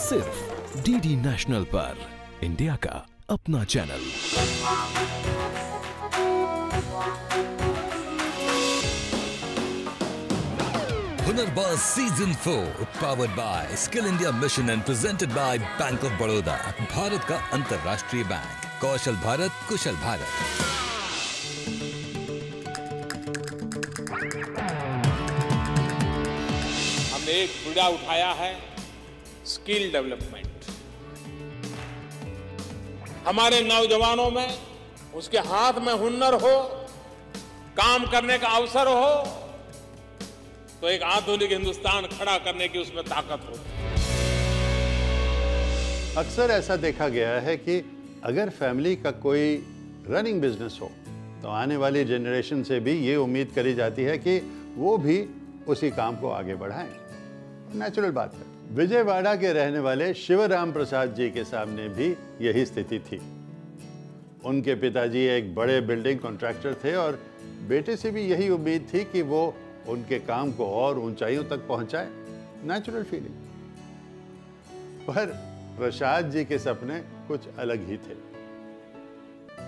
सिर्फ DD national पर, India का अपना channel. Hunarbaaz season 4 powered by skill India mission and presented by bank of Baroda, Bharat का अंतर्राष्ट्रीय बैंक। कौशल भारत, कुशल भारत। हमने एक बीड़ा उठाया है, स्किल डेवलपमेंट। हमारे नौजवानों में उसके हाथ में हुनर हो, काम करने का अवसर हो, तो एक आधुनिक हिंदुस्तान खड़ा करने की उसमें ताकत हो। अक्सर ऐसा देखा गया है कि अगर फैमिली का कोई रनिंग बिजनेस हो तो आने वाली जनरेशन से भी ये उम्मीद करी जाती है कि वो भी उसी काम को आगे बढ़ाएं। नेचुरल बात है। विजयवाड़ा के रहने वाले शिवराम प्रसाद जी के सामने भी यही स्थिति थी। उनके पिताजी एक बड़े बिल्डिंग कॉन्ट्रैक्टर थे और बेटे से भी यही उम्मीद थी कि वो उनके काम को और ऊंचाइयों तक पहुंचाए। Natural feeling. पर प्रसाद जी के सपने कुछ अलग ही थे।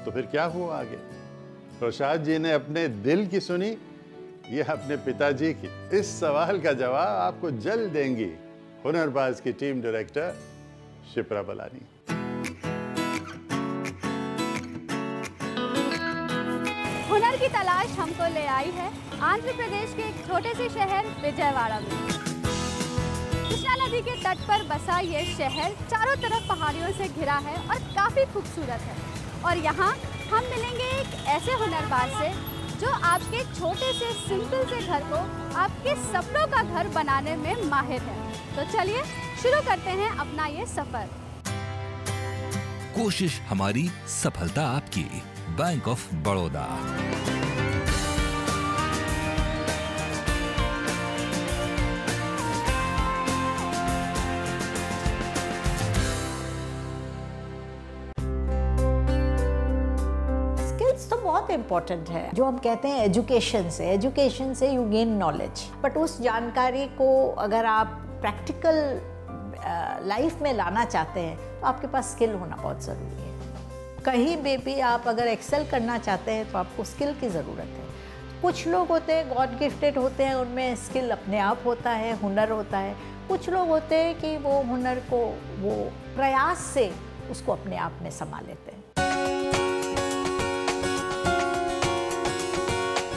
तो फिर क्या हुआ आगे? प्रसाद जी ने अपने दिल की सुनी या अपने पिताजी की? इस सवाल का जवाब आपको जल्द देंगी हुनरबाज की टीम डायरेक्टर शिप्रा बलानी। हुनर की तलाश हमको ले आई है आंध्र प्रदेश के एक छोटे से शहर विजयवाड़ा में। कृष्णा नदी के तट पर बसा ये शहर चारों तरफ पहाड़ियों से घिरा है और काफी खूबसूरत है। और यहाँ हम मिलेंगे एक ऐसे हुनरबाज से जो आपके छोटे से सिंपल से घर को आपके सपनों का घर बनाने में माहिर है। तो चलिए शुरू करते हैं अपना ये सफर। कोशिश हमारी, सफलता आपकी। Bank of Baroda. स्किल्स तो बहुत इम्पोर्टेंट है। जो हम कहते हैं एजुकेशन से यू गेन नॉलेज, बट उस जानकारी को अगर आप प्रैक्टिकल लाइफ में लाना चाहते हैं तो आपके पास स्किल होना बहुत ज़रूरी है। कहीं भी आप अगर एक्सेल करना चाहते हैं तो आपको स्किल की ज़रूरत है। कुछ लोग होते हैं गॉड गिफ्टेड होते हैं, उनमें स्किल अपने आप होता है, हुनर होता है। कुछ लोग होते हैं कि वो हुनर को वो प्रयास से उसको अपने आप में समा लेते हैं।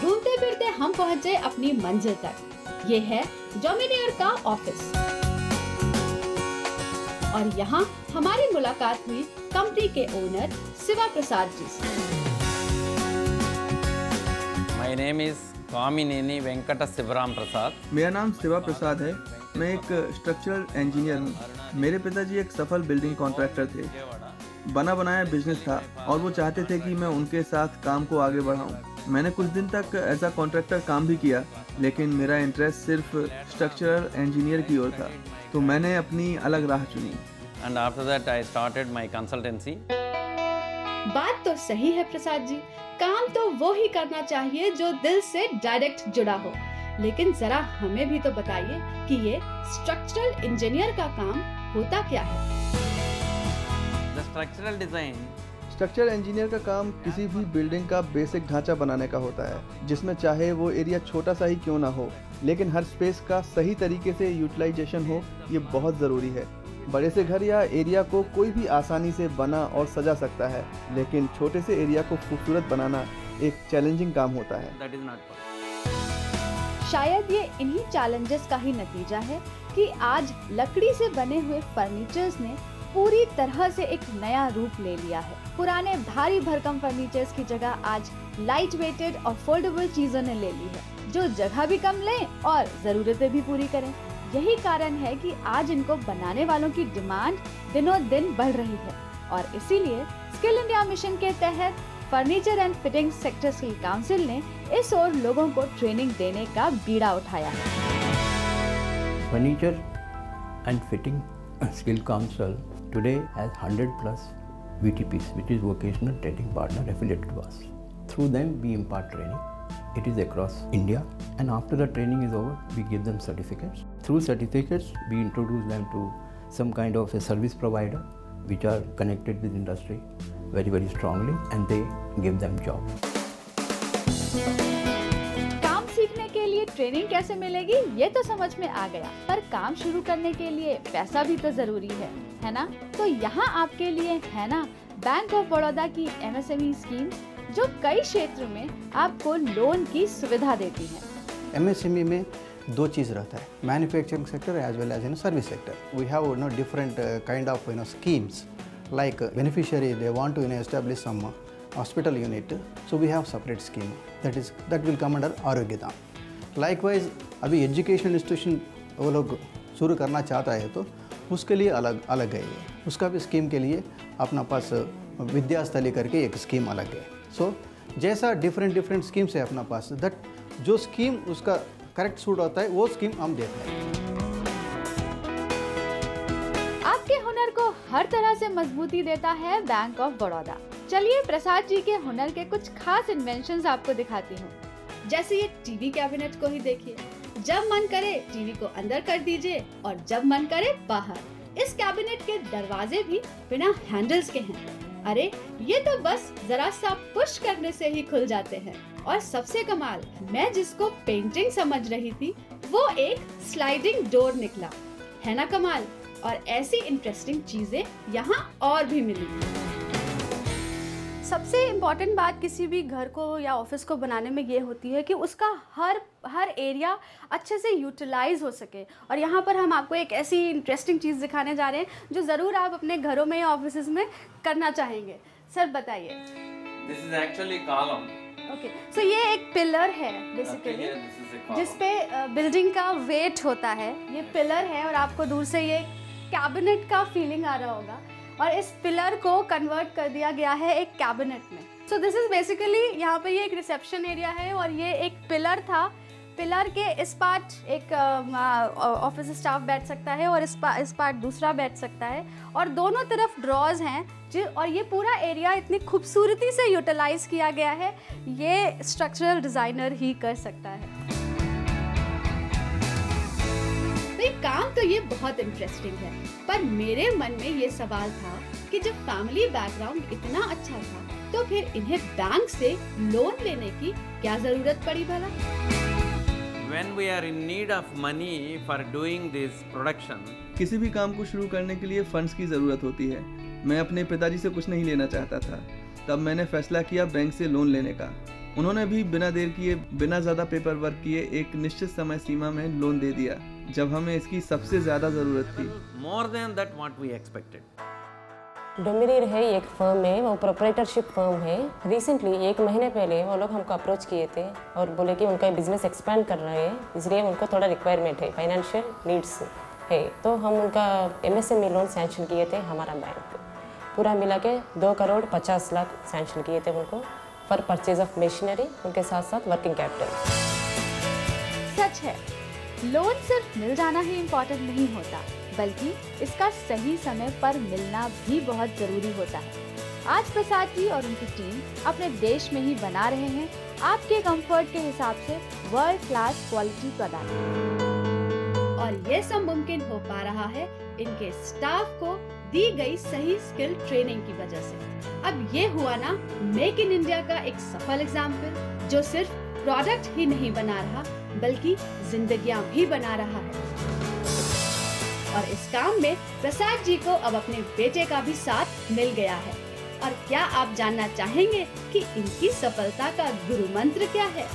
घूमते फिरते हम पहुंचे अपनी मंजिल तक। ये है डोमिनियर का ऑफिस और यहाँ हमारी मुलाकात हुई कंपनी के ओनर शिवा प्रसाद जी से। My name is Swamineni Venkat Shivaram Prasad. मेरा नाम शिवा प्रसाद है। मैं एक स्ट्रक्चरल इंजीनियर हूँ। मेरे पिताजी एक सफल बिल्डिंग कॉन्ट्रैक्टर थे। बना बनाया बिजनेस था और वो चाहते थे कि मैं उनके साथ काम को आगे बढ़ाऊँ। मैंने कुछ दिन तक एज अ कॉन्ट्रैक्टर काम भी किया, लेकिन मेरा इंटरेस्ट सिर्फ स्ट्रक्चरल इंजीनियर की ओर था, तो मैंने अपनी अलग राह चुनी। And after that I started my consultancy. बात तो सही है प्रसाद जी, काम तो वो ही करना चाहिए जो दिल से डायरेक्ट जुड़ा हो। लेकिन जरा हमें भी तो बताइए कि ये स्ट्रक्चरल इंजीनियर का काम होता क्या है? The structural design. Structural engineer का काम किसी भी बिल्डिंग का बेसिक ढांचा बनाने का होता है, जिसमें चाहे वो एरिया छोटा सा ही क्यों ना हो, लेकिन हर स्पेस का सही तरीके से यूटिलाइजेशन हो, ये बहुत ज़रूरी है। बड़े से घर या एरिया को कोई भी आसानी से बना और सजा सकता है, लेकिन छोटे से एरिया को खूबसूरत बनाना एक चैलेंजिंग काम होता है। That is not possible. शायद ये इन्हीं चैलेंजेस का ही नतीजा है कि आज लकड़ी से बने हुए फर्नीचर्स ने पूरी तरह से एक नया रूप ले लिया है। पुराने भारी भरकम फर्नीचर्स की जगह आज लाइट वेटेड और फोल्डेबल चीजों ने ले ली है, जो जगह भी कम लें और जरूरतें भी पूरी करें। यही कारण है कि आज इनको बनाने वालों की डिमांड दिनों दिन बढ़ रही है और इसीलिए स्किल इंडिया मिशन के तहत furniture and fitting sector skill council ने इस ओर लोगों को ट्रेनिंग देने का बीड़ा उठाया है। Furniture and fitting skill council today has 100+ VTPs, which is vocational training partner affiliated to us. Through them we impart training. It is across India, and after the training is over we give them certificates. Through certificates we introduce them to some kind of a service provider which are connected with industry very strongly, and they give them job. काम सीखने के लिए training कैसे मिलेगी ये तो समझ में आ गया, पर काम शुरू करने के लिए पैसा भी तो जरूरी है ना? तो यहाँ आपके लिए है ना बैंक ऑफ बड़ौदा की MSME स्कीम, जो कई क्षेत्र में आपको लोन की सुविधा देती है। MSME में दो चीज़ रहता है, manufacturing sector as well as service sector. We have different kind of schemes like beneficiary they want to establish some hospital unit, so we have separate scheme that will come under आरोग्य धाम। Likewise अभी education institution वो लोग शुरू करना चाहता है तो उसके लिए अलग है, उसका भी स्कीम के लिए अपना पास विद्यास्थली करके एक स्कीम अलग है। सो जैसा डिफरेंट स्कीम्स है अपना पास, दैट जो स्कीम उसका करेक्ट सूट होता है वो स्कीम हम देते हैं। आपके हुनर को हर तरह से मजबूती देता है बैंक ऑफ बड़ौदा। चलिए प्रसाद जी के हुनर के कुछ खास इन्वेंशंस आपको दिखाती हूँ। जैसे ये टीवी कैबिनेट को ही देखिए, जब मन करे टीवी को अंदर कर दीजिए और जब मन करे बाहर। इस कैबिनेट के दरवाजे भी बिना हैंडल्स के हैं। अरे ये तो बस जरा सा पुश करने से ही खुल जाते हैं। और सबसे कमाल, मैं जिसको पेंटिंग समझ रही थी वो एक स्लाइडिंग डोर निकला, है ना कमाल? और ऐसी इंटरेस्टिंग चीजें यहाँ और भी मिली। सबसे इम्पोर्टेंट बात किसी भी घर को या ऑफिस को बनाने में ये होती है कि उसका हर एरिया अच्छे से यूटिलाइज हो सके। और यहाँ पर हम आपको एक ऐसी इंटरेस्टिंग चीज़ दिखाने जा रहे हैं जो ज़रूर आप अपने घरों में या ऑफिस में करना चाहेंगे। सर बताइए। This is actually column. Okay, so ये एक पिलर है बेसिकली, जिसपे बिल्डिंग का वेट होता है। ये पिलर है और आपको दूर से ये कैबिनेट का फीलिंग आ रहा होगा, और इस पिलर को कन्वर्ट कर दिया गया है एक कैबिनेट में। सो दिस इज बेसिकली, यहाँ पे ये एक रिसेप्शन एरिया है और ये एक पिलर था। पिलर के इस पार्ट एक ऑफिस स्टाफ बैठ सकता है और इस पार्ट दूसरा बैठ सकता है, और दोनों तरफ ड्रॉज हैं और ये पूरा एरिया इतनी खूबसूरती से यूटिलाइज किया गया है, ये स्ट्रक्चरल डिज़ाइनर ही कर सकता है। काम तो ये बहुत इंटरेस्टिंग है, पर मेरे मन में ये सवाल था कि जब फैमिली बैकग्राउंड इतना अच्छा था तो फिर इन्हें बैंक से लोन लेने की क्या जरूरत पड़ी भला? When we are in need of money for doing this production, किसी भी काम को शुरू करने के लिए फंड्स की ज़रूरत होती है। मैं अपने पिताजी से कुछ नहीं लेना चाहता था, तब मैंने फैसला किया बैंक से लोन लेने का। उन्होंने भी बिना देर किए, बिना ज़्यादा पेपर वर्क किए एक निश्चित समय सीमा में लोन दे दिया जब हमें इसकी सबसे ज़्यादा ज़रूरत थी। more than that what we expected. डोमिनियर है एक फर्म है, वो प्रोप्राइटरशिप फर्म है। रिसेंटली 1 महीने पहले वो लोग हमको अप्रोच किए थे और बोले कि उनका बिजनेस एक्सपेंड कर रहे हैं, इसलिए उनको थोड़ा रिक्वायरमेंट है, फाइनेंशियल नीड्स है। तो हम उनका MSME लोन सैंक्शन किए थे। हमारा बैंक पूरा मिला के 2,50,00,000 सैंक्शन किए थे उनको फॉर परचेज ऑफ मशीनरी, उनके साथ साथ वर्किंग कैपिटल। सच है, लोन सिर्फ मिल जाना ही इम्पोर्टेंट नहीं होता, बल्कि इसका सही समय पर मिलना भी बहुत जरूरी होता है। आज प्रसाद जी और उनकी टीम अपने देश में ही बना रहे हैं आपके कंफर्ट के हिसाब से वर्ल्ड क्लास क्वालिटी प्रोडक्ट, और ये सब मुमकिन हो पा रहा है इनके स्टाफ को दी गई सही स्किल ट्रेनिंग की वजह से। अब ये हुआ ना मेक इन इंडिया का एक सफल एग्जाम्पल, जो सिर्फ प्रोडक्ट ही नहीं बना रहा बल्कि जिंदगियां भी बना रहा है। और इस काम में प्रसाद जी को अब अपने बेटे का भी साथ मिल गया है। और क्या आप जानना चाहेंगे कि इनकी सफलता का गुरु मंत्र क्या है?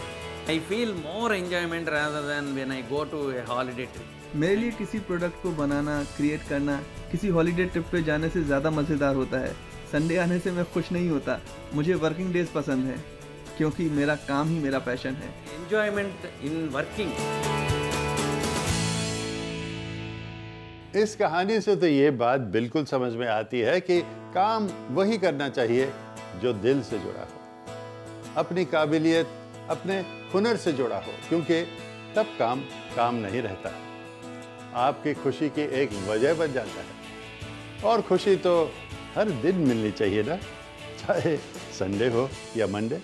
I feel more enjoyment rather than when I go to a holiday trip. मेरे लिए किसी प्रोडक्ट को बनाना, क्रिएट करना किसी हॉलीडे ट्रिप पे जाने से ज़्यादा मज़ेदार होता है। संडे आने से मैं खुश नहीं होता। मुझे वर्किंग डेज पसंद है क्योंकि मेरा काम ही मेरा पैशन है। Enjoyment in working. इस कहानी से तो ये बात बिल्कुल समझ में आती है कि काम वही करना चाहिए जो दिल से जुड़ा हो, अपनी काबिलियत, अपने हुनर से जुड़ा हो, क्योंकि तब काम काम नहीं रहता, आपकी खुशी की एक वजह बन जाता है। और खुशी तो हर दिन मिलनी चाहिए ना, चाहे संडे हो या मंडे।